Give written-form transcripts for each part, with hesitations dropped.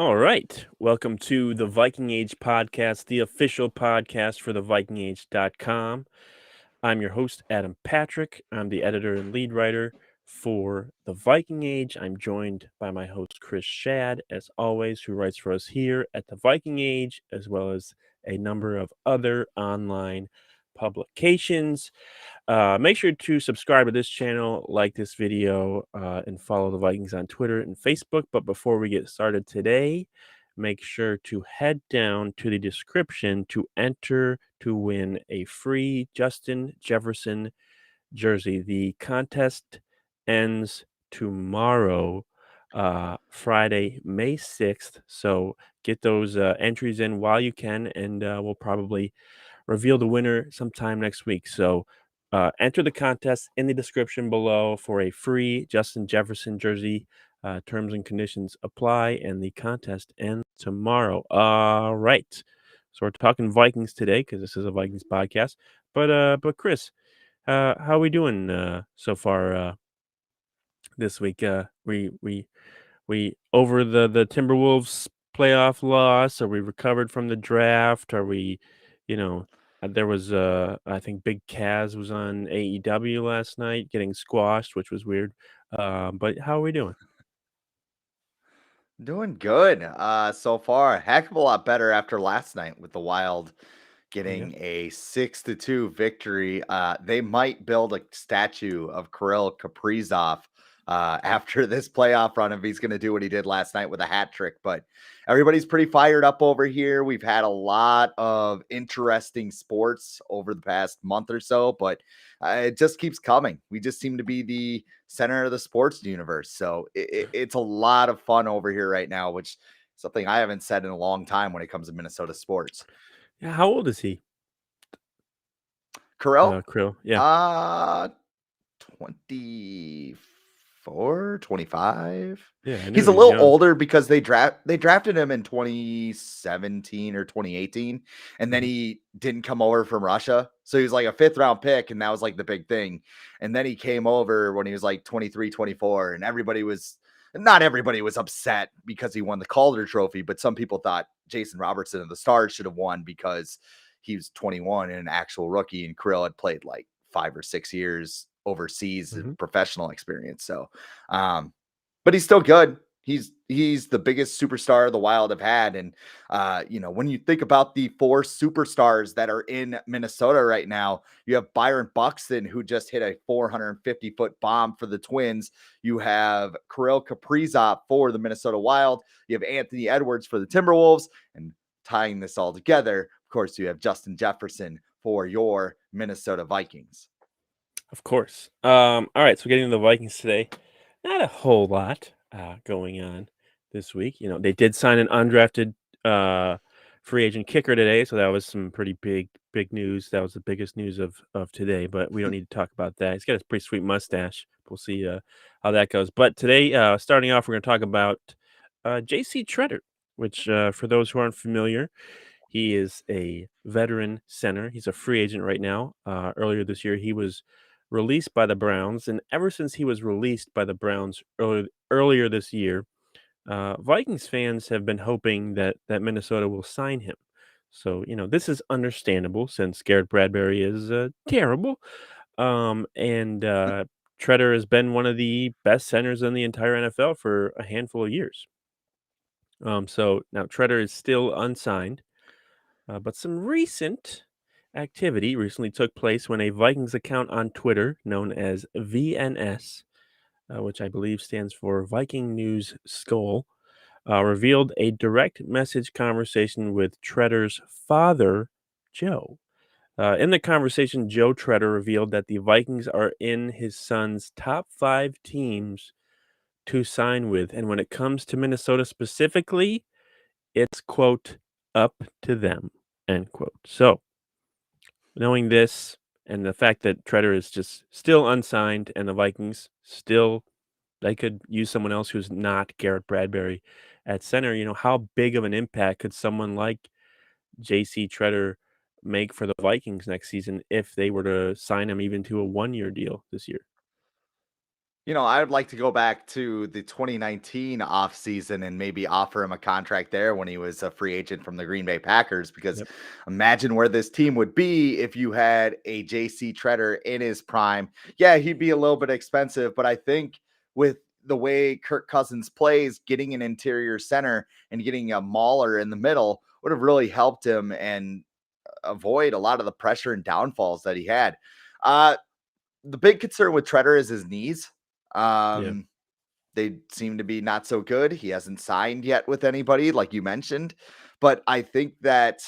All right. Welcome to the Viking Age podcast, the official podcast for the vikingage.com. I'm your host, Adam Patrick. I'm the editor and lead writer for the Viking Age. I'm joined by my host, Chris Schad, as always, who writes for us here at the Viking Age, as well as a number of other online publications. Make sure to subscribe to this channel, like this video, and follow the Vikings on Twitter and Facebook. But before we get started today, make sure to head down to the description to enter to win a free Justin Jefferson jersey. The contest ends tomorrow, Friday, May 6th. So get those entries in while you can, and we'll probably reveal the winner sometime next week. So enter the contest in the description below for a free Justin Jefferson jersey. Terms and conditions apply, and the contest ends tomorrow. All right. So we're talking Vikings today because this is a Vikings podcast. But Chris, how are we doing so far this week? We over the Timberwolves playoff loss? Are we recovered from the draft? Are we, you know, there was I think Big Kaz was on AEW last night getting squashed, which was weird. But how are we doing? Doing good. So far, a heck of a lot better after last night with the Wild Yeah. getting a 6-2 victory. They might build a statue of Kirill Kaprizov after this playoff run if he's going to do what he did last night with a hat trick. But everybody's pretty fired up over here. We've had a lot of interesting sports over the past month or so, but it just keeps coming. We just seem to be the center of the sports universe. So it's a lot of fun over here right now, which is something I haven't said in a long time when it comes to Minnesota sports. Yeah. How old is he? Kirill, Krill. Yeah. uh 24, 25. Yeah. I knew He's he a was little young. older because they drafted him in 2017 or 2018, and then Mhm. he didn't come over from Russia. So he was like a fifth round pick, and that was like the big thing. And then he came over when he was like 23, 24, and not everybody was upset because he won the Calder Trophy, but some people thought Jason Robertson of the Stars should have won because he was 21 and an actual rookie, and Krill had played like 5 or 6 years overseas in Mhm. professional experience. So, but he's still good. He's the biggest superstar the Wild have had, and when you think about the four superstars that are in Minnesota right now, you have Byron Buxton who just hit a 450-foot bomb for the Twins. You have Kirill Kaprizov for the Minnesota Wild. You have Anthony Edwards for the Timberwolves, and tying this all together, of course, you have Justin Jefferson for your Minnesota Vikings. Of course. All right. So getting to the Vikings today, not a whole lot going on this week. They did sign an undrafted free agent kicker today, so that was some pretty big news. That was the biggest news of today. But we don't need to talk about that. He's got a pretty sweet mustache. We'll see how that goes. But today, starting off, we're going to talk about JC Tretter, which for those who aren't familiar, he is a veteran center. He's a free agent right now. Earlier this year, he was released by the Browns, and ever since he was released by the Browns earlier this year, Vikings fans have been hoping that Minnesota will sign him. So this is understandable since Garrett Bradbury is terrible, and Tretter has been one of the best centers in the entire NFL for a handful of years. So now Tretter is still unsigned. But some recent activity recently took place when a Vikings account on Twitter known as VNS, which I believe stands for Viking News Skull, revealed a direct message conversation with Tretter's father, Joe. In the conversation, Joe Tretter revealed that the Vikings are in his son's top 5 teams to sign with. And when it comes to Minnesota specifically, it's, quote, up to them, end quote. So, knowing this and the fact that Tretter is just still unsigned and the Vikings still, they could use someone else who's not Garrett Bradbury at center, how big of an impact could someone like JC Tretter make for the Vikings next season if they were to sign him even to a 1-year deal this year? I would like to go back to the 2019 offseason and maybe offer him a contract there when he was a free agent from the Green Bay Packers, because Yep. imagine where this team would be if you had a JC Tretter in his prime. Yeah, he'd be a little bit expensive, but I think with the way Kirk Cousins plays, getting an interior center and getting a mauler in the middle would have really helped him and avoid a lot of the pressure and downfalls that he had. Uh, the big concern with Tretter is his knees. Yeah. Um, they seem to be not so good. He hasn't signed yet with anybody, like you mentioned. But I think that,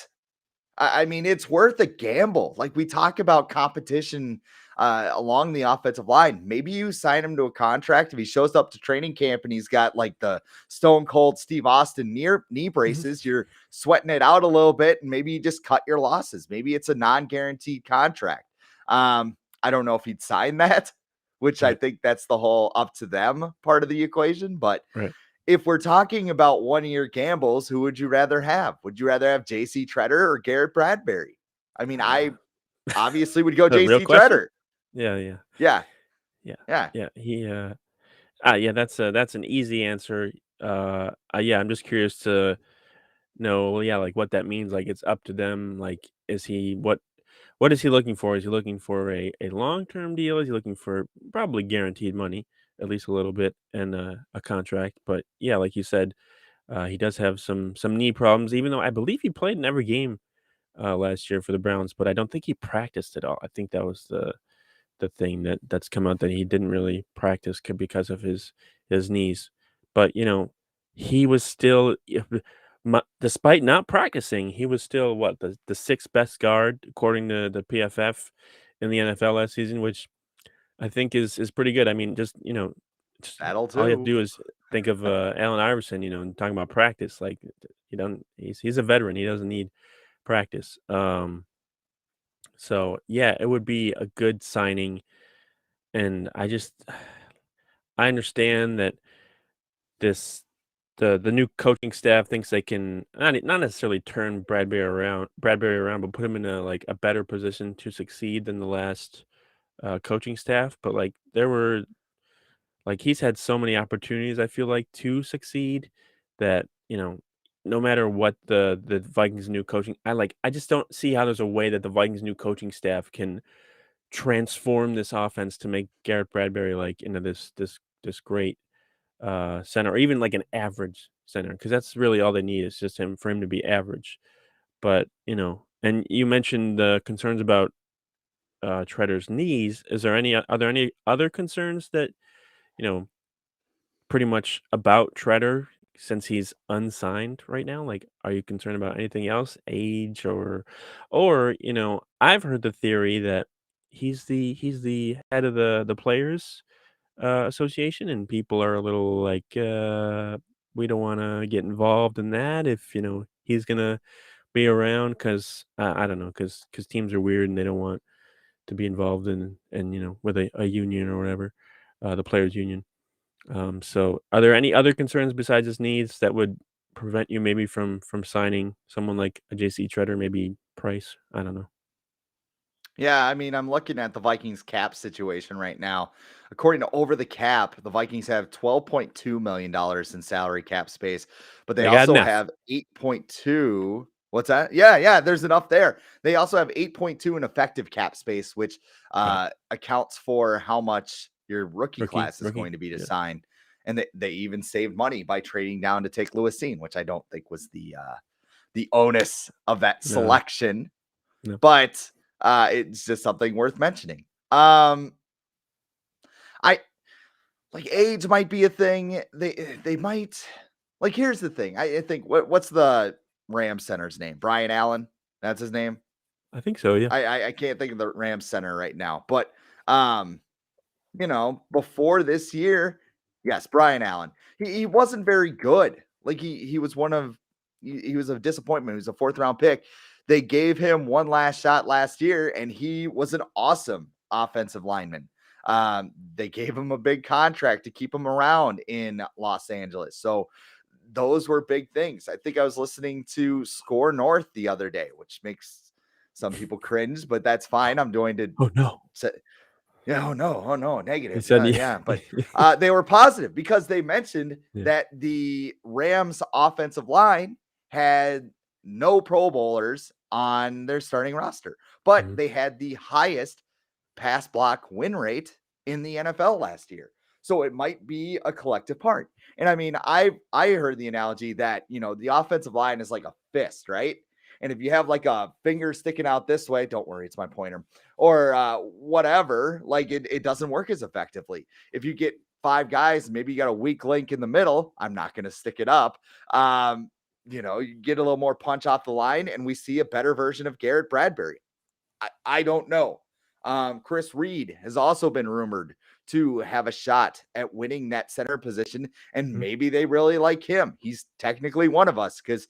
I mean, it's worth a gamble. Like, we talk about competition along the offensive line. Maybe you sign him to a contract. If he shows up to training camp and he's got like the stone cold Steve Austin knee Mhm. braces, you're sweating it out a little bit, and maybe you just cut your losses. Maybe it's a non-guaranteed contract. I don't know if he'd sign that, which I Right. think that's the whole up to them part of the equation. But Right. if we're talking about 1-year gambles, who would you rather have? Would you rather have JC Tretter or Garrett Bradbury? I mean, I obviously would go The real JC question? Tretter. Yeah. Yeah. Yeah. Yeah. Yeah. Yeah. Yeah. That's an easy answer. Yeah. I'm just curious to know. Well, yeah, like what that means. Like it's up to them. Like, what is he looking for? Is he looking for a long term deal? Is he looking for probably guaranteed money, at least a little bit, and a contract? But yeah, like you said, he does have some knee problems. Even though I believe he played in every game last year for the Browns, but I don't think he practiced at all. I think that was the thing that's come out, that he didn't really practice because of his knees. But he was still despite not practicing, he was still what, the sixth best guard according to the PFF in the NFL last season, which I think is pretty good. I mean, just That'll all you have to do. do is think of Allen Iverson, and talking about practice. Like he don't he's a veteran. He doesn't need practice. So yeah, it would be a good signing, and I understand that this the new coaching staff thinks they can not necessarily turn Bradbury around, but put him in a better position to succeed than the last coaching staff. But he's had so many opportunities, I feel like, to succeed, that no matter what the Vikings new coaching, I just don't see how there's a way that the Vikings new coaching staff can transform this offense to make Garrett Bradbury like into this great center, or even like an average center, because that's really all they need, is just him for him to be average. But and you mentioned the concerns about Tretter's knees. Are there any other concerns that you know pretty much about Tretter, since he's unsigned right now? Like, are you concerned about anything else, age, or I've heard the theory that he's the head of the players association, and people are a little like, we don't want to get involved in that if he's gonna be around, because I don't know, because teams are weird and they don't want to be involved in, and with a union or whatever, the players union. So are there any other concerns besides his needs that would prevent you maybe from signing someone like a JC Tretter, maybe price? I don't know. Yeah, I mean, I'm looking at the Vikings cap situation right now. According to Over the Cap, the Vikings have $12.2 million in salary cap space, but they They got also enough. have 8.2. What's that? Yeah, yeah, there's enough there. They also have 8.2 in effective cap space, which Right. accounts for how much your rookie class is Rookie. going to be to Yeah. sign. And they even saved money by trading down to take Lewis Seen, which I don't think was the onus of that No. selection, No. but it's just something worth mentioning. I like, age might be a thing. They might, like, here's the thing. I think what's the Ram center's name? Brian Allen. That's his name. I think so. Yeah. I can't think of the Ram center right now, but um before this year, yes, Brian Allen. He wasn't very good. Like, he was he was a disappointment. He was a fourth round pick. They gave him one last shot last year, and he was an awesome offensive lineman. They gave him a big contract to keep him around in Los Angeles. So those were big things. I think I was listening to Score North the other day, which makes some people cringe, but that's fine. I'm going to Oh no. Yeah, oh no, He negative. said, Yeah, but they were positive because they mentioned yeah. that the Rams offensive line had no Pro Bowlers on their starting roster, but Mhm. they had the highest pass block win rate in the NFL last year. So it might be a collective part. And I mean, I heard the analogy that, the offensive line is like a fist, right? And if you have like a finger sticking out this way, don't worry, it's my pointer, or whatever, like it doesn't work as effectively. If you get five guys, maybe you got a weak link in the middle. I'm not going to stick it up. You get a little more punch off the line, and we see a better version of Garrett Bradbury. I don't know. Chris Reed has also been rumored to have a shot at winning that center position, and Mhm. maybe they really like him. He's technically one of us because,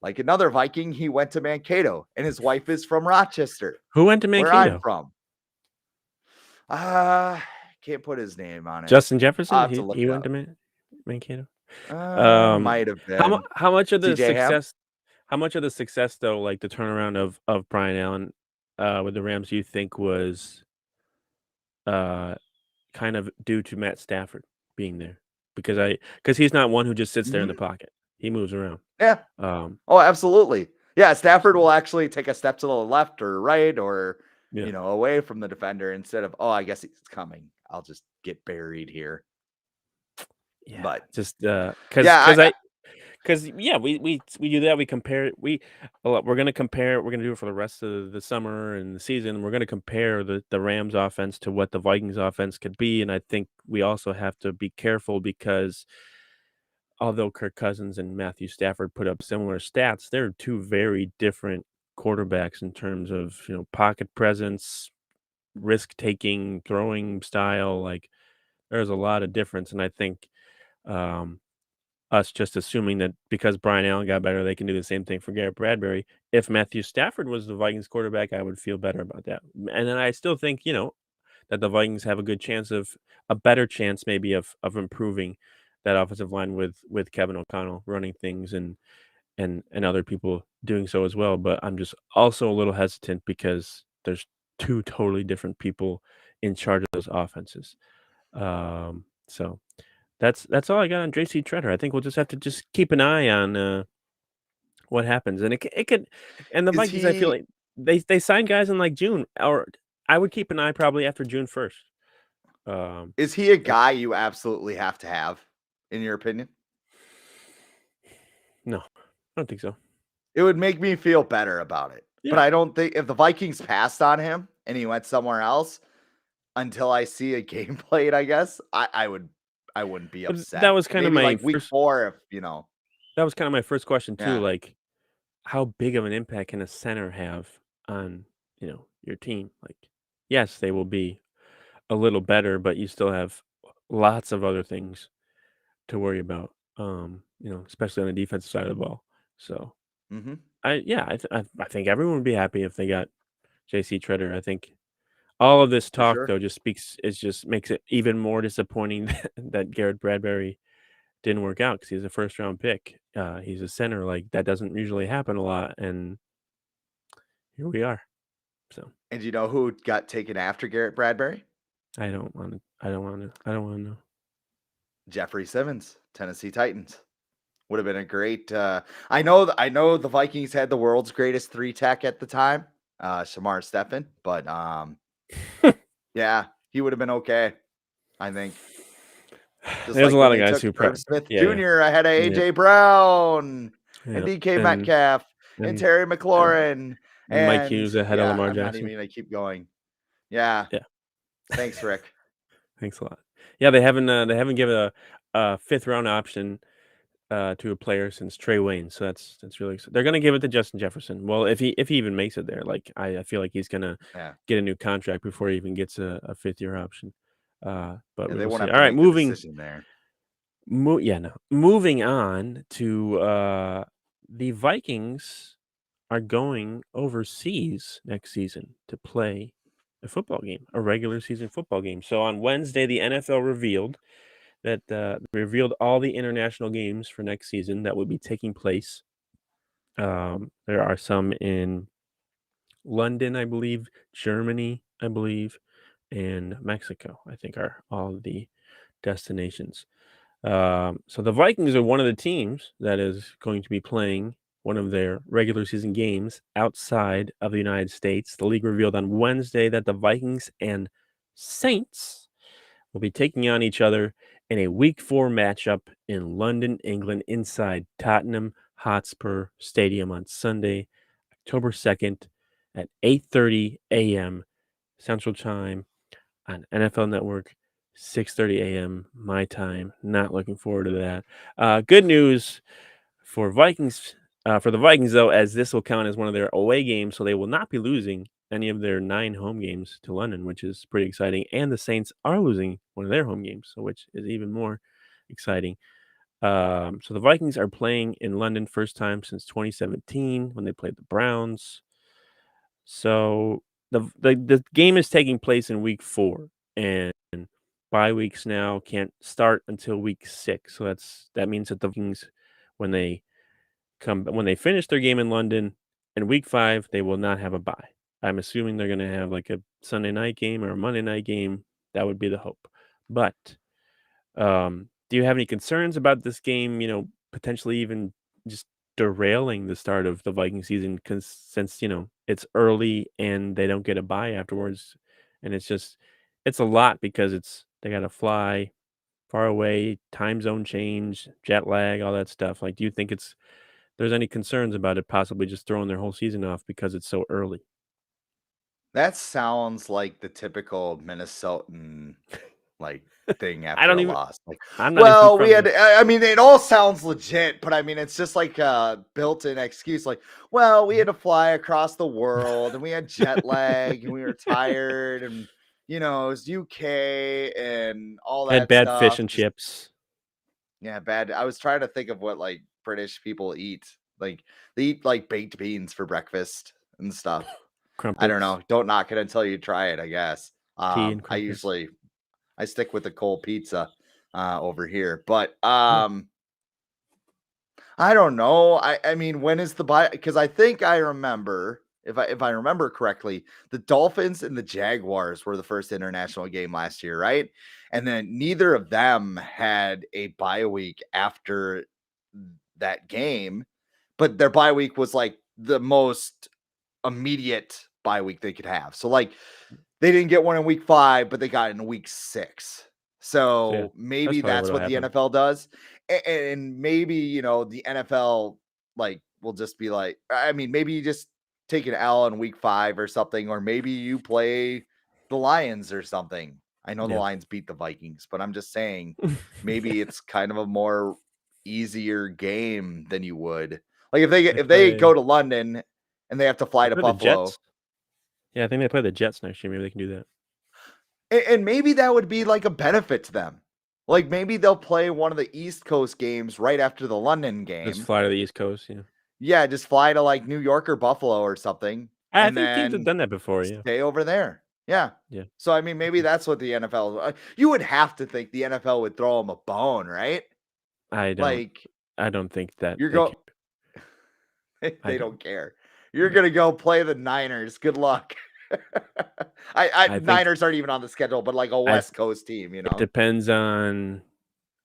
like another Viking, he went to Mankato, and his wife is from Rochester, Who went to where I'm Mankato? from. Uh can't put his name on it. Justin I'll Jefferson? have to look He it went up. to Mankato? Um, Might have been how much of the CJ Ham. success though, like the turnaround of Brian Allen with the Rams, you think was uh kind of due to Matt Stafford being there? Because he's not one who just sits there in the Hmm. pocket. He moves around. Yeah. Um, Oh, absolutely. Yeah, Stafford so will actually take a step to the left or right or yeah. away from the defender instead of, oh, I guess he's coming. I'll just get buried here. Yeah. But Just yeah, because yeah, we do that. We compare. We're gonna compare. We're gonna do it for the rest of the summer and the season. We're gonna compare the Rams offense to what the Vikings offense could be, and I think we also have to be careful because although Kirk Cousins and Matthew Stafford put up similar stats, they're two very different quarterbacks in terms of pocket presence, risk taking, throwing style. Like there's a lot of difference, and I think. Um, us just assuming that because Brian Allen got better, they can do the same thing for Garrett Bradbury. If Matthew Stafford was the Vikings quarterback, I would feel better about that. And then I still think, that the Vikings have a better chance maybe of improving that offensive line with Kevin O'Connell running things and other people doing so as well. But I'm just also a little hesitant because there's two totally different people in charge of those offenses. So that's all I got on JC Tretter. I think we'll just have to just keep an eye on what happens, and it could. And the is Vikings, I feel he like they sign guys in like June, or I would keep an eye probably after June 1st. Um, is he a that guy you absolutely have to have, in your opinion? no, I don't think so. It would make me feel better about it. But Yeah, I don't think if the Vikings passed on him and he went somewhere else until I see a game played, I guess I wouldn't be but that upset. was kind of Maybe my like week first. 4 if, That was kind of my first question too. yeah. Like, how big of an impact can a center have on your team? Like, yes, they will be a little better, but you still have lots of other things to worry about, especially on the defensive side of the ball. So Mhm. I think everyone would be happy if they got JC Tretter. I think all of this For talk sure. though just makes it even more disappointing that Garrett Bradbury didn't work out because he's a first round pick. He's a center, like that doesn't usually happen a lot, and here we are. So And you know who got taken after Garrett Bradbury? I don't want to. I don't want to. I don't want to know. Jeffrey Simmons, Tennessee Titans. Would have been a great I know the Vikings had the world's greatest 3 tech at the time, Shamar Stephen, but yeah, he would have been okay, I think. Just There's a like when lot of they guys took who Irv probably. Smith Yeah, yeah, Jr. ahead of yeah, AJ Brown and yeah, DK and Metcalf and and Terry and McLaurin. and Mike And Hughes ahead of yeah, Lamar I'm not even Jackson. gonna keep going. Yeah. Yeah. Thanks, Rick. Thanks a lot. Yeah, they haven't given a fifth round option to a player since Trey Wayne, so that's really they're gonna give it to Justin Jefferson. Well, if he even makes it there, like I feel like he's gonna Yeah. get a new contract before he even gets a fifth year option. But Yeah, we they will won't see. have All to right, make the decision there. moving on to the Vikings are going overseas next season to play a football game, a regular season football game. So on Wednesday, the NFL revealed all the international games for next season that will be taking place. There are some in London, I believe, Germany, I believe, and Mexico, I think, are all the destinations. So the Vikings are one of the teams that is going to be playing one of their regular season games outside of the United States. The league revealed on Wednesday that the Vikings and Saints will be taking on each other in a Week 4 matchup in London, England, inside Tottenham Hotspur Stadium on Sunday, October 2nd at 8:30 a.m. Central Time on NFL Network, 6:30 a.m. my time. Not looking forward to that. Good news for the Vikings though, as this will count as one of their away games, so they will not be losing any of their 9 home games to London, which is pretty exciting. And the Saints are losing one of their home games, so which is even more exciting. So the Vikings are playing in London first time since 2017 when they played the Browns. So the game is taking place in week 4, and bye weeks now can't start until week 6. So that means that the Vikings, when when they finish their game in London in week 5, they will not have a bye. I'm assuming they're gonna have like a Sunday night game or a Monday night game. That would be the hope. But do you have any concerns about this game, potentially even just derailing the start of the Viking season? Because since, it's early and they don't get a bye afterwards, and it's a lot because they gotta fly far away, time zone change, jet lag, all that stuff. Like, do you think there's any concerns about it possibly just throwing their whole season off because it's so early? That sounds like the typical Minnesotan, like, thing I after don't a even loss. Like, I'm not even "Well, we from had there. I mean, it all sounds legit, but I mean, it's just like a built-in excuse, like, "Well, we Mhm. had to fly across the world, and we had jet lag, and we were tired, and, it was UK and all Had that bad fish stuff." and Just chips, yeah, bad. I was trying to think of what, like, British people eat. Like, they eat, like, baked beans for breakfast and stuff. I don't crumpets, know. Don't knock it until you try it, I guess. tea and I crumpets. usually I stick with the cold pizza over here, but Yeah. I don't know. I mean, when is the bye? Because I think I remember, if I remember correctly, the Dolphins and the Jaguars were the first international game last year, right? And then neither of them had a bye week after that game, but their bye week was like the most immediate bye week they could have. So like they didn't get one in week 5, but they got it in week 6. So, yeah, So that's maybe probably that's what'll what the happen. NFL does. And maybe, the NFL like will just be like, I mean, maybe you just take an L in week 5 or something, or maybe you play the Lions or something. I know the Yeah. Lions beat the Vikings, but I'm just saying maybe it's kind of a more easier game than you would. Like They if they go play to London and they have to they fly to play the Buffalo. Jets? Yeah, I think they play the Jets next year, maybe they can do that. And maybe that would be like a benefit to them. Like maybe they'll play one of the East Coast games right after the London Just game. fly to the East Coast, yeah. Yeah, just fly to like New York or Buffalo or something I and think teams have then done that before, yeah. stay over there. Yeah. Yeah. So I mean maybe Mhm. that's what the NFL you would have to think the NFL would throw them a bone, right? I don't Like I don't think that you're they care. go I they don't. don't care. You're No. going to go play the Niners. Good luck. I I think Niners aren't even on the schedule, but like a I West Coast team, you it know. depends on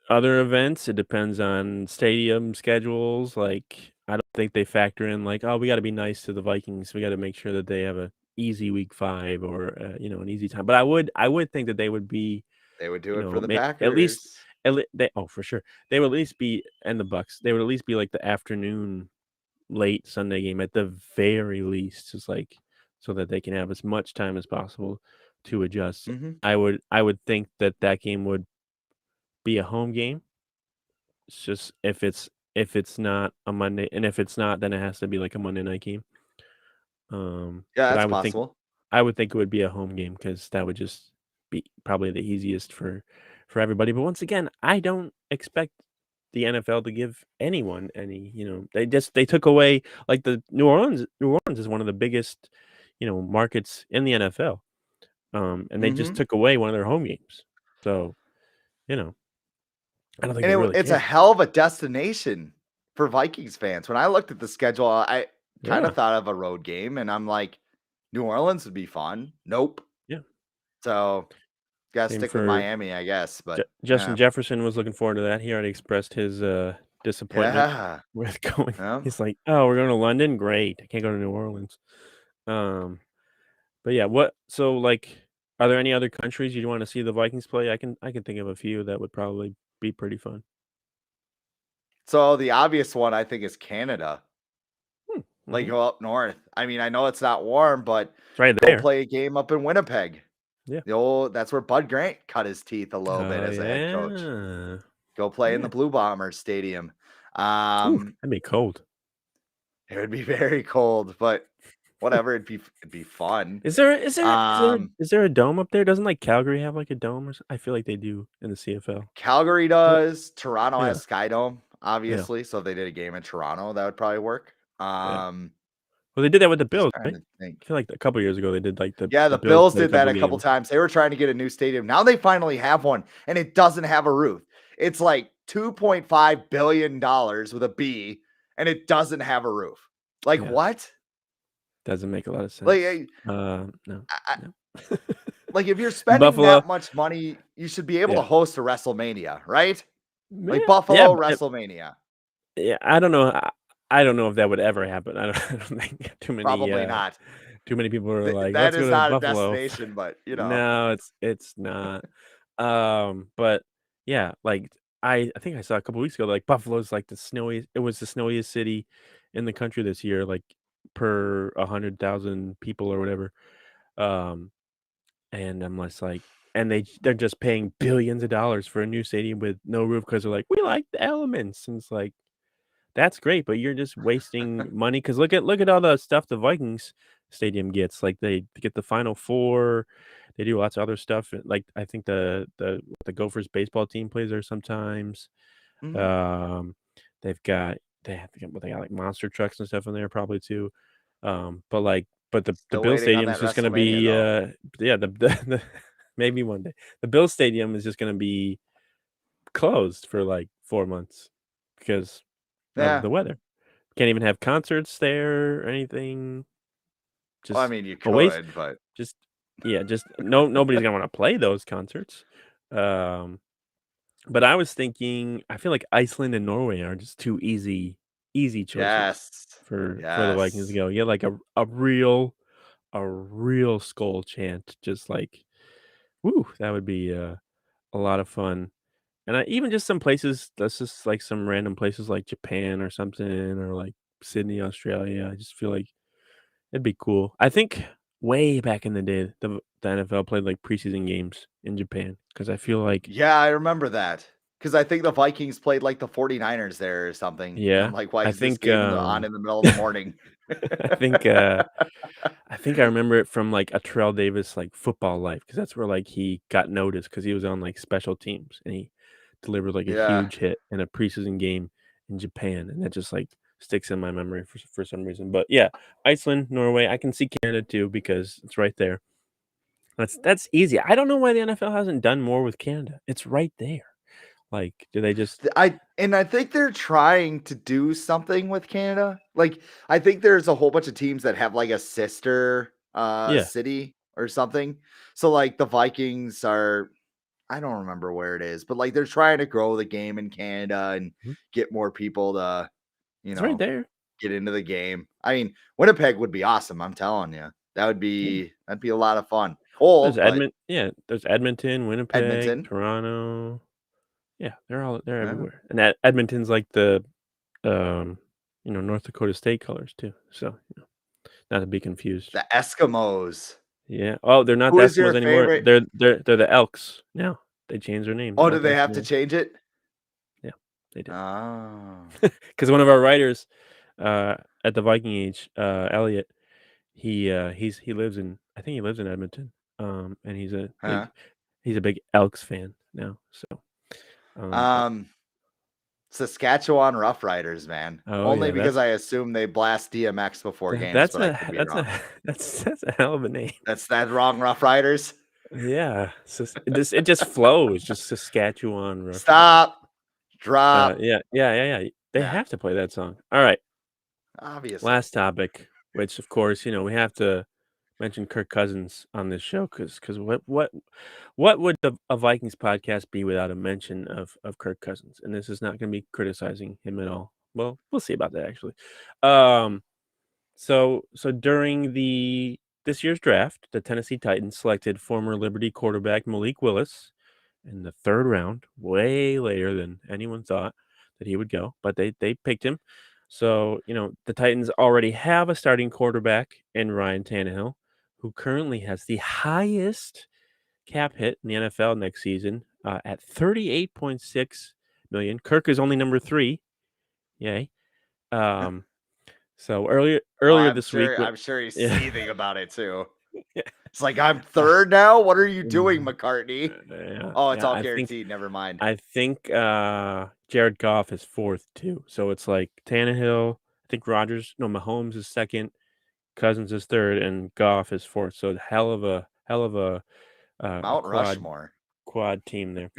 other events, it depends on stadium schedules, like, I don't think they factor in, like, "Oh, we gotta be nice to the Vikings, we gotta make sure that they have a easy week 5 or, an easy time." But I would think that they would be, They would do it for the may at least Packers. for sure. They would at least be and the Bucks, they would at least be, like, the afternoon, late Sunday game at the very least, just, like, so that they can have as much time as possible to adjust. Mhm. I would think that that game would be a home game. It's just if it's not a Monday, and if it's not, then it has to be like a Monday night game. Yeah, But that's possible. I would think it would be a home game because that would just be probably the easiest for everybody. But once again, I don't expect the NFL to give anyone any, they took away like the New Orleans is one of the biggest, markets in the NFL. And they just Mhm. took away one of their home games. So, you know, I don't think And they really it's a care. hell of a destination for Vikings fans. When I looked at the schedule, I kinda Yeah. thought of a road game, and I'm like, New Orleans would be fun. Nope. Yeah. So gotta Same stick with for Miami, I guess. But Justin Jefferson was looking forward to that. He already expressed his disappointment yeah. with going. Yeah. He's like, "Oh, we're going to London? Great. I can't go to New Orleans." Um, but yeah, so like, are there any other countries you'd want to see the Vikings play? I can think of a few that would probably be pretty fun. So the obvious one I think is Canada. Hmm, Like mhm. go up north. I mean, I know it's not warm, but It's right go there. play a game up in Winnipeg. Yeah. That's where Bud Grant cut his teeth a little bit Oh as a head coach. yeah. Go play in the Yeah. Blue Bombers Stadium. Ooh, that'd be cold. It would be very cold, but whatever, it'd be fun. Is there is there is there Um, is there a dome up there? Doesn't like Calgary have like a dome or I feel like they do in the CFL. Calgary What? does. Toronto Yeah. has Skydome, Yeah. obviously. So if they did a game in Toronto, that would probably work. Yeah. Well, they did that with the Just Bills, trying right? to I think. feel like a couple years ago they did like Yeah, the the Bills Bills played a did that couple a couple games. times. They were trying to get a new stadium. Now they finally have one, and it doesn't have a roof. It's like $2.5 billion with a B, and it doesn't have a roof. Like Yeah. what? Doesn't make a lot of Like, sense. No. I, No. like if you're And spending Buffalo, that much money, you should be able to yeah. host a WrestleMania, right? Like Yeah, yeah, Buffalo WrestleMania. yeah, I don't know. I don't know if that would ever happen. I don't I don't think Probably not. too many people are like, That "Let's go is to not a Buffalo." destination, but No, it's not. But yeah, like I think I saw a couple weeks ago, like Buffalo's like it was the snowiest city in the country this year, like per 100,000 people or whatever. Um, and I'm just like, and they're just paying billions of dollars for a new stadium with no roof because they're like, we like the elements. And it's like, that's great, but you're just wasting money. Because look at all the stuff the Vikings stadium gets. Like they get the Final Four, they do lots of other stuff. Like I think the Gophers baseball team plays there sometimes. Mhm. Um, they got like monster trucks and stuff in there probably too. But the Still Bill waiting on Stadium is that just gonna WrestleMania be though. yeah the maybe one day the Bill Stadium is just gonna be closed for like 4 months because of Yeah. the weather. Can't even have concerts there or anything. Well, I Just mean, you a waste. could, but Just yeah, just nobody's gonna want to play those concerts. Um, but I was thinking, I feel like Iceland and Norway are just two easy choices yes. for the Vikings to Yes. go. Yeah, like a real skull chant, just like woo, that would be a lot of fun. And even just some places, that's just like some random places like Japan or something, or like Sydney, Australia. I just feel like it'd be cool. I think way back in the day, the NFL played like preseason games in Japan because I feel like, Yeah, I remember that. Because I think the Vikings played like the 49ers there or something. And I'm yeah, like, why I is this think, game on in the middle of the morning? I think, I think I remember it from like a Terrell Davis like football life because that's where like he got noticed because he was on like special teams and he delivered like a Yeah. huge hit in a preseason game in Japan, and that just like sticks in my memory for some reason. But yeah, Iceland, Norway, I can see Canada too because it's right there. That's easy. I don't know why the NFL hasn't done more with Canada. It's right there. Like, do they just I think they're trying to do something with Canada. Like, I think there's a whole bunch of teams that have like a sister yeah. city or something. So like the Vikings are, I don't remember where it is, but like they're trying to grow the game in Canada and Mhm. get more people to, you It's right know, there. get into the game. I mean, Winnipeg would be awesome, I'm telling you. Yeah. That'd be a lot of fun. Cold, but There's Edmonton, Winnipeg, Edmonton. Toronto. Yeah, they're Yeah. everywhere. And Edmonton's like the um, North Dakota State colors too. So, not to be confused. The Eskimos. Yeah. Oh, they're not Who the is Eskimos your anymore. favorite? They're the Elks now. They changed their name. Oh, do Not the they have to Eskimos. change it? Yeah, they did. Oh. Because one of our writers at the Viking Age, Elliot, he lives in I think he lives in Edmonton. And Huh. he's a big Elks fan now. So but Um, Saskatchewan Roughriders, man. oh Only yeah, because I assume they blast DMX before games, that's but I a could be that's a wrong. that's a hell of a name. That's that wrong Roughriders. Yeah, it just flows, just Saskatchewan Roughriders. Stop. Drop. Yeah. They Yeah. have to play that song. All right, Obviously. last topic, which of course we have to mention Kirk Cousins on this show because what would a Vikings podcast be without a mention of Kirk Cousins? And this is not going to be criticizing him at all. Well, we'll see about that actually. So during this year's draft, the Tennessee Titans selected former Liberty quarterback Malik Willis in the 3rd round, way later than anyone thought that he would go, but they picked him. So, the Titans already have a starting quarterback in Ryan Tannehill, who currently has the highest cap hit in the NFL next season at $38.6 million. Kirk is only number 3. Yay. So earlier this week, I'm sure he's yeah. seething about it too. Yeah. It's like, I'm 3rd now. What are you doing, McCartney? Oh, it's all I guaranteed. Never mind. I think Jared Goff is 4th too. So it's like Tannehill. I think Mahomes is 2nd, Cousins is 3rd, and Goff is 4th. So hell of a Mount Rushmore. quad team there.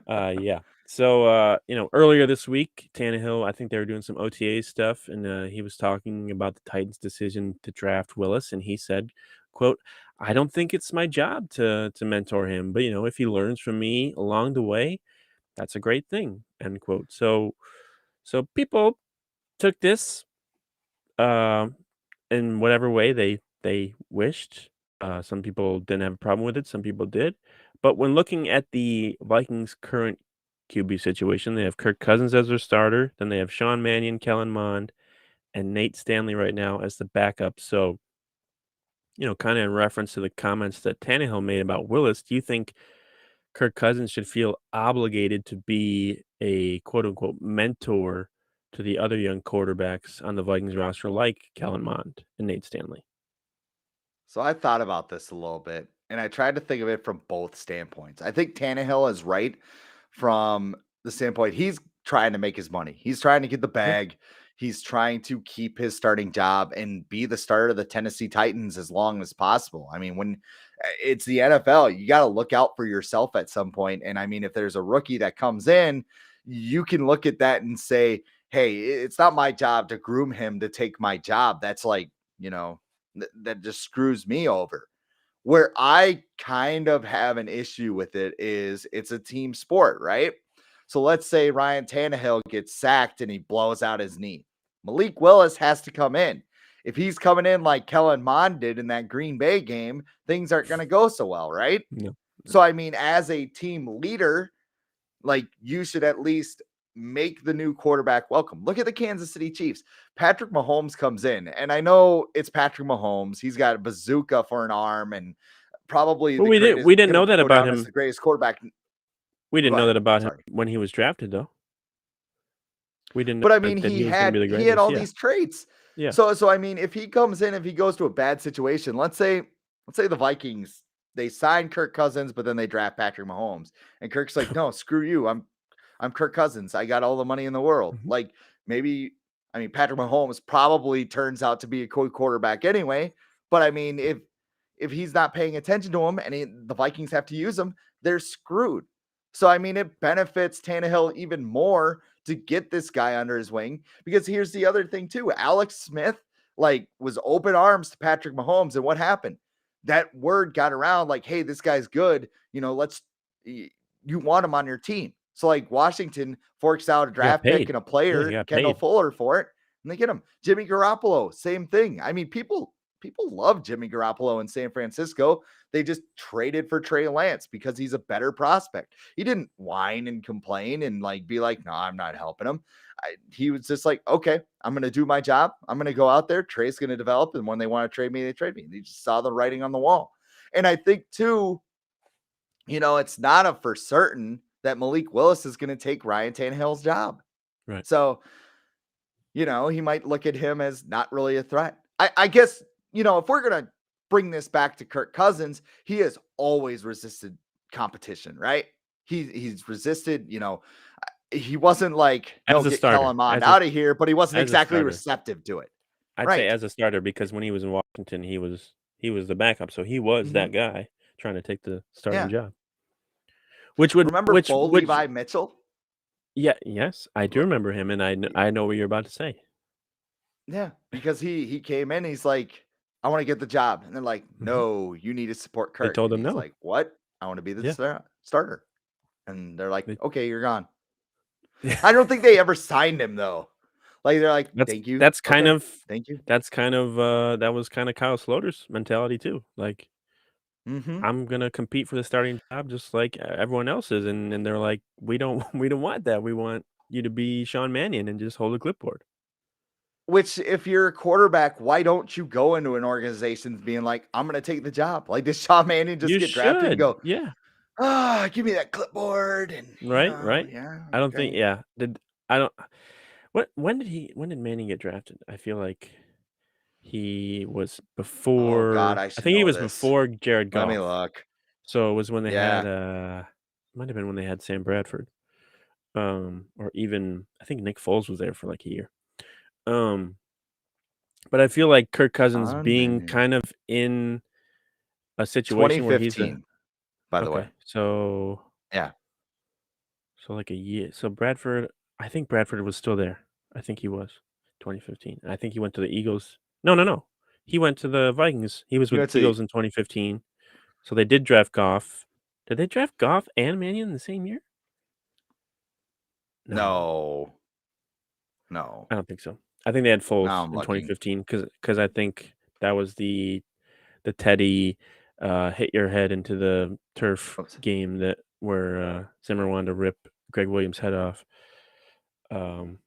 Yeah. So earlier this week, Tannehill, I think they were doing some OTA stuff, and he was talking about the Titans' decision to draft Willis, and he said, "quote I don't think it's my job to mentor him, but if he learns from me along the way, that's a great thing." End quote. So people took this in whatever way they wished. Some people didn't have a problem with it. Some people did. But when looking at the Vikings' current QB situation, they have Kirk Cousins as their starter. Then they have Sean Mannion, Kellen Mond, and Nate Stanley right now as the backup. So, kind of in reference to the comments that Tannehill made about Willis, do you think Kirk Cousins should feel obligated to be a quote unquote mentor to the other young quarterbacks on the Vikings roster like Kellen Mond and Nate Stanley? So I thought about this a little bit, and I tried to think of it from both standpoints. I think Tannehill is right from the standpoint he's trying to make his money. He's trying to get the Yeah. bag. He's trying to keep his starting job and be the starter of the Tennessee Titans as long as possible. I mean, when it's the NFL, you got to look out for yourself at some point. And I mean, if there's a rookie that comes in, you can look at that and say, hey, it's not my job to groom him to take my job. That's like, that just screws me over. Where I kind of have an issue with it is it's a team sport, right? So let's say Ryan Tannehill gets sacked and he blows out his knee. Malik Willis has to come in. If he's coming in like Kellen Mond did in that Green Bay game, things aren't going to go so well, right? No. So, I mean, as a team leader, like you should at least make the new quarterback welcome. Look at the Kansas City Chiefs. Patrick Mahomes comes in, and I know it's Patrick Mahomes. He's got a bazooka for an arm, and probably Well, the we greatest. didn't know Gonna that go about down as him. the greatest quarterback. We didn't Go know ahead. that about him Sorry. when he was drafted, though. We didn't know But I mean, that he he was going to be the had greatest. all Yeah. these traits. Yeah. So I mean, if he comes in, if he goes to a bad situation, let's say the Vikings, they sign Kirk Cousins, but then they draft Patrick Mahomes, and Kirk's like, no, screw you. I'm Kirk Cousins. I got all the money in the world. Mhm. Like maybe, I mean, Patrick Mahomes probably turns out to be a good quarterback anyway. But I mean, if he's not paying attention to him and the Vikings have to use him, they're screwed. So I mean, it benefits Tannehill even more to get this guy under his wing, because here's the other thing too. Alex Smith was open arms to Patrick Mahomes, and what happened? That word got around like, hey, this guy's good. You want him on your team. So Washington forks out a draft pick and a player, he got Kendall paid. Fuller, for it, and they get him. Jimmy Garoppolo, same thing. I mean, people love Jimmy Garoppolo in San Francisco. They just traded for Trey Lance because he's a better prospect. He didn't whine and complain and be like, no, I'm not helping him. He was just like, okay, I'm going to do my job. I'm going to go out there. Trey's going to develop. And when they want to trade me, they trade me. They just saw the writing on the wall. And I think too, it's not a for certain that Malik Willis is going to take Ryan Tannehill's job. Right. So, he might look at him as not really a threat. I guess, if we're going to bring this back to Kirk Cousins, he has always resisted competition, right? He's resisted, he wasn't like, no, get Kellen Mond out of here, but he wasn't exactly receptive to it. I'd say as a starter, because when he was in Washington, he was the backup. So he was that guy trying to take the starting job. Remember Bo Levi Mitchell? Yeah, yes, I do remember him, and I know what you're about to say. Yeah, because he came in, he's like, I want to get the job. And they're like, Mhm. no, you need to support They Kirk. told And him he's no. like, what? I want to be the Yeah. starter. And they're like, They okay, you're gone. yeah. I don't think they ever signed him though. Like they're like, That's thank you. that's kind Okay, of thank you. that was kinda Kyle Sloter's mentality too. Like, Mm-hmm. "I'm gonna compete for the starting job just like everyone else is," and they're like, "We don't we don't want that. We want you to be Sean Mannion and just hold a clipboard." Which, if you're a quarterback, why don't you go into an organization being like, I'm going to take the job? Like, did Shawn Mannion just You get drafted and should. go, Yeah. give me that clipboard? And, Right, right. yeah, I don't think okay. yeah. Did I don't when did Manning get drafted? I feel like he was Oh, God, before I I should think he know was this. before Jared Let me Goff. look. So it was when they had, Yeah. might have been when they had Sam Bradford, or even I think Nick Foles was there for, like, a year. Um, but I feel like Kirk Cousins Shawn being Mannion. kind of in a situation where he's a 2015, by the way. okay, so Yeah. like a year so Bradford I think Bradford was still there. I think he was, 2015. I think he went to the Eagles. No, no, no. He went to the Vikings. He was You with went the to the, Eagles in 2015. So they did draft Goff. Did they draft Goff and Mannion in the same year? No, no, no. I don't think so. I think they had Now Foles I'm in looking. 2015 because I think that was the Teddy, hit your head into the turf Oops. game that where, Zimmer wanted to rip Greg Williams' head off. Um,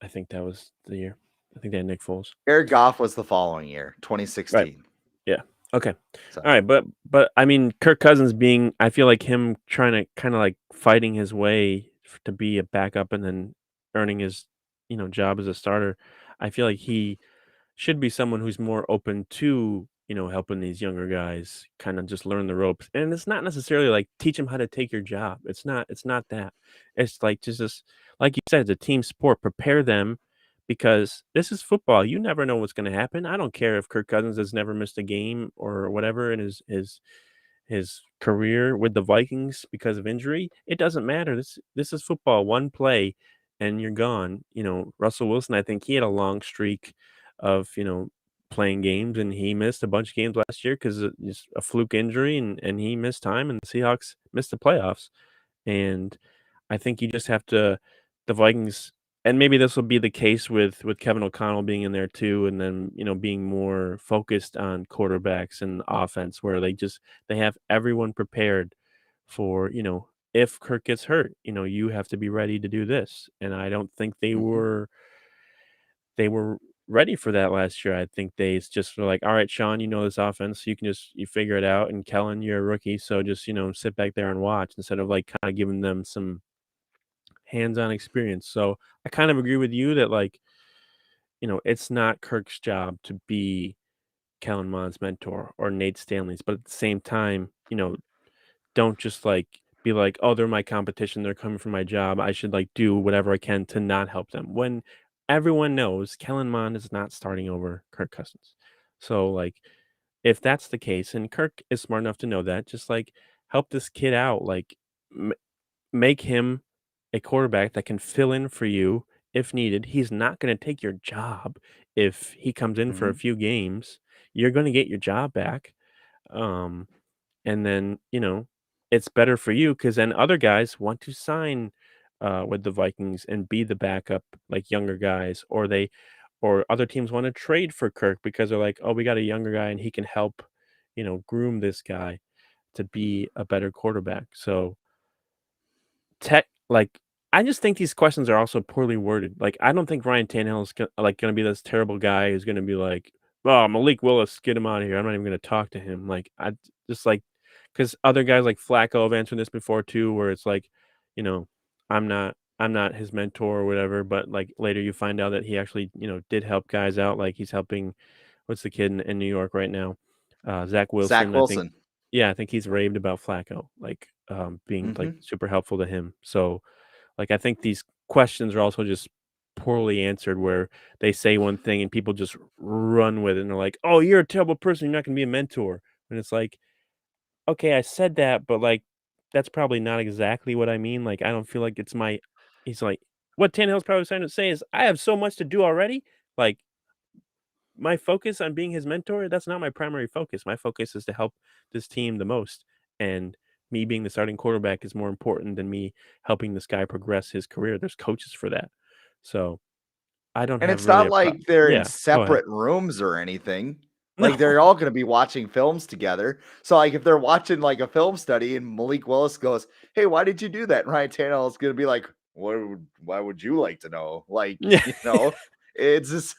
I think that was the year. I think they had Nick Foles. Jared Goff was the following year, Right. 2016. Yeah. Okay. So, Alright, but, I mean, Kirk Cousins being I feel like him trying to kinda, like, fighting his way f to be a backup and then earning his, job as a starter, I feel like he should be someone who's more open to, helping these younger guys kinda just learn the ropes, and it's not necessarily like teach them how to take your job. It's not that. It's like just like you said, it's a team sport. Prepare them because this is football. You never know what's gonna happen. I don't care if Kirk Cousins has never missed a game or whatever in his career with the Vikings because of injury. It doesn't matter. This is football. One play and you're gone. Russell Wilson, I think he had a long streak of, playing games and he missed a bunch of games last year because it's a fluke injury and he missed time and the Seahawks missed the playoffs. And I think you just have to the Vikings and maybe this will be the case with Kevin O'Connell being in there too, and then, being more focused on quarterbacks and offense where they have everyone prepared for, if Kirk gets hurt, you have to be ready to do this. And I don't think mhm. they were ready for that last year. I think they just were like, all right, Sean, you know this offense, you can you figure it out. And Kellen, you're a rookie, so just sit back there and watch instead of like kind of giving them some hands-on experience. So I kind of agree with you that like, it's not Kirk's job to be Kellen Mond's mentor or Nate Stanley's, but at the same time, don't just like be like, oh, they're my competition, they're coming for my job. I should like do whatever I can to not help them. When everyone knows Kellen Mond is not starting over Kirk Cousins. So like if that's the case, and Kirk is smart enough to know that, just like help this kid out, like make him a quarterback that can fill in for you if needed. He's not going to take your job if he comes in for a Mhm. few games. You're going to get your job back. Um, and then, it's better for you because then other guys want to sign with the Vikings and be the backup, like younger guys, or other teams want to trade for Kirk because they're like, oh, we got a younger guy and he can help, groom this guy to be a better quarterback. So, Tech like, I just think these questions are also poorly worded. Like, I don't think Ryan Tannehill is gonna be this terrible guy who's gonna be like, "Oh, Malik Willis, get him out of here. I'm not even gonna talk to him." Like, I just like because other guys like Flacco have answered this before too, where it's like, you know, I'm not his mentor or whatever, but like later you find out that he actually, did help guys out. Like he's helping what's the kid in New York right now? Zach Zach Wilson, I think Wilson. yeah, I think he's raved about Flacco, like, being, like, Mhm. super helpful to him. So, like, I think these questions are also just poorly answered where they say one thing and people just run with it and they're like, "Oh, you're a terrible person, you're not gonna be a mentor." And it's like, "Okay, I said that, but, like, that's probably not exactly what I mean." Like, I don't feel like it's my he's like what Tannehill's probably trying to say is, "I have so much to do already." Like, my focus on being his mentor, that's not my primary focus. My focus is to help this team the most, and me being the starting quarterback is more important than me helping this guy progress his career. There's coaches for that. So, I don't And have it's really not a like they're in Yeah, go ahead. separate rooms or anything. No. Like, they're all gonna be watching films together. So, like, if they're watching, like, a film study and Malik Willis goes, "Hey, why did you do that?" And Ryan Tannehill is gonna be like, why would you like to know?" Like, Yeah. it's just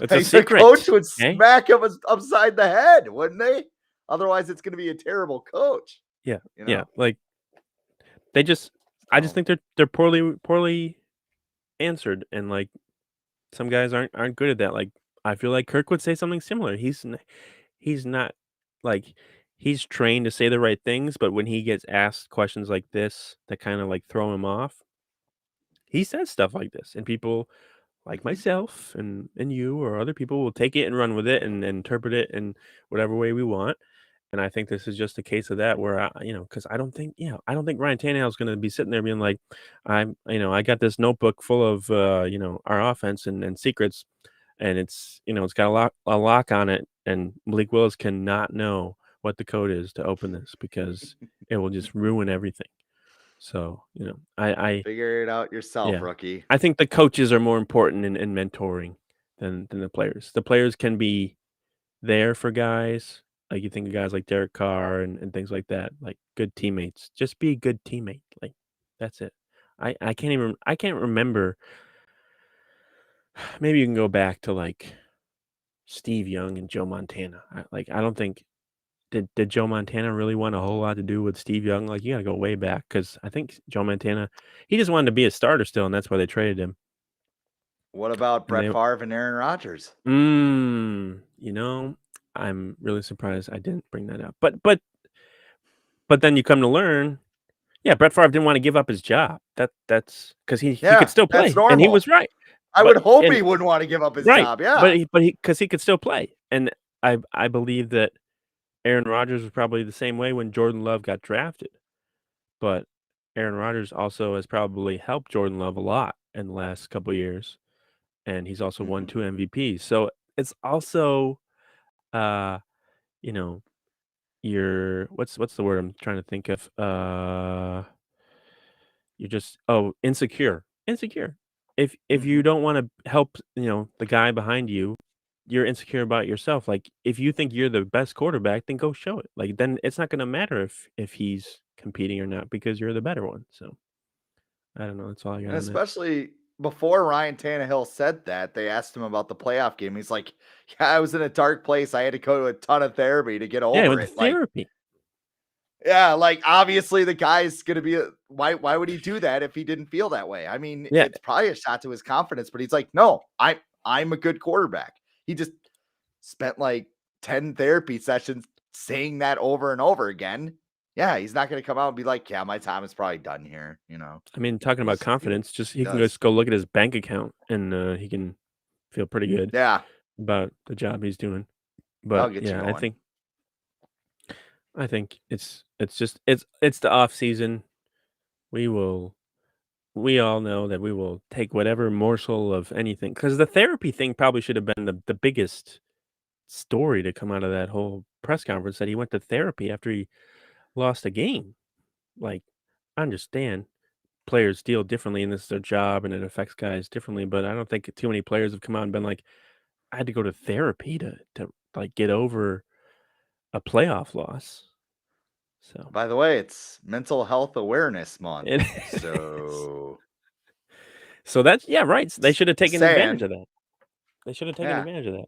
It's a like the coach secret, would okay? smack him upside the head, wouldn't they? Otherwise, it's gonna be a terrible coach, Yeah, you yeah, know? like, they just I just So think they're poorly answered, and, like, some guys aren't good at that. Like, I feel like Kirk would say something similar. He's not like, he's trained to say the right things, but when he gets asked questions like this that kinda, like, throw him off, he says stuff like this, and people like mhm. myself and you or other people will take it and run with it and interpret it in whatever way we want. And I think this is just a case of that where because I don't think Ryan Tannehill is going to be sitting there being like, I got this notebook full of our offense and secrets, and it's got a lock on it, and Malik Willis cannot know what the code is to open this because it will just ruin everything. So I Figure it out yourself, yeah. rookie. I think the coaches are more important in mentoring than the players. The players can be there for guys, like, you think of guys like Derek Carr and things like that, like, good teammates. Just be a good teammate, like, that's it. I can't remember. Maybe you can go back to, like, Steve Young and Joe Montana. I don't think did Joe Montana really want a whole lot to do with Steve Young? Like, you gotta go way back because I think Joe Montana, he just wanted to be a starter still, and that's why they traded him, What about and Brett they Favre and Aaron Rodgers? Mm, you know, I'm really surprised I didn't bring that up. But then you come to learn, yeah, Brett Favre didn't want to give up his job. That's because he could Yeah, still that's play, and he normal. was right. I But would hope and he wouldn't want to give up his right, job. Yeah. but because he could still play, and I believe that Aaron Rodgers was probably the same way when Jordan Love got drafted. But Aaron Rodgers also has probably helped Jordan Love a lot in the last couple of years, and he's also won Mhm. 2 MVPs. So it's also, uh, you know you're what's the word I'm trying to think of? You're just insecure. Insecure. If you Mhm. don't wanna help, the guy behind you, you're insecure about yourself. Like, if you think you're the best quarterback, then go show it. Like, then it's not gonna matter if he's competing or not because you're the better one. So, I don't know, that's all I got And on that. especially before Ryan Tannehill said that, they asked him about the playoff game. He's like, "Yeah, I was in a dark place. I had to go to a ton of therapy to get Yeah, he over went to it." Like, therapy. yeah, like obviously the guy's gonna be why would he do that if he didn't feel that way? I mean, Yeah, it's probably a shot to his confidence, but he's like, "No, I'm a good quarterback." He just spent like 10 therapy sessions saying that over and over again. Yeah, he's not gonna come out and be like, "Yeah, my time is probably done here," I mean, talking about because confidence, just he he can does. just go look at his bank account, and, he can feel pretty good Yeah, about the job he's doing. that'll But, get you yeah, going. I think it's just it's the off season. We will we all know that we will take whatever morsel of anything because the therapy thing probably should have been the biggest story to come out of that whole press conference, that he went to therapy after he lost a game. Like, I understand players deal differently and this is their job and it affects guys differently, but I don't think too many players have come out and been like, I had to go to therapy to like get over a playoff loss. So By the way, it's Mental Health Awareness Month. it is. So So that's yeah, right. They should have just taken advantage saying. of that. They should have taken Yeah. advantage of that.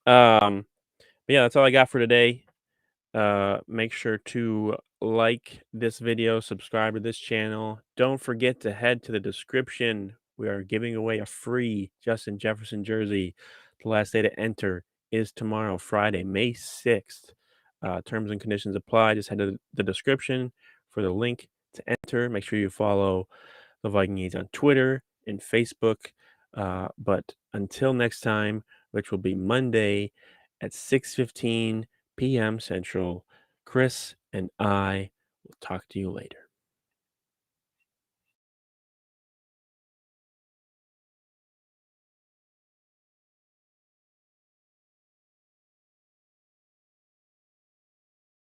But yeah, that's all I got for today. Make sure to like this video, subscribe to this channel. Don't forget to head to the description. We are giving away a free Justin Jefferson jersey. The last day to enter is tomorrow, Friday, May 6th. Terms and conditions apply. Just head to the description for the link to enter. Make sure you follow the Viking Age on Twitter and Facebook. But until next time, which will be Monday at 6:15 p.m. Central, Chris and I will talk to you later.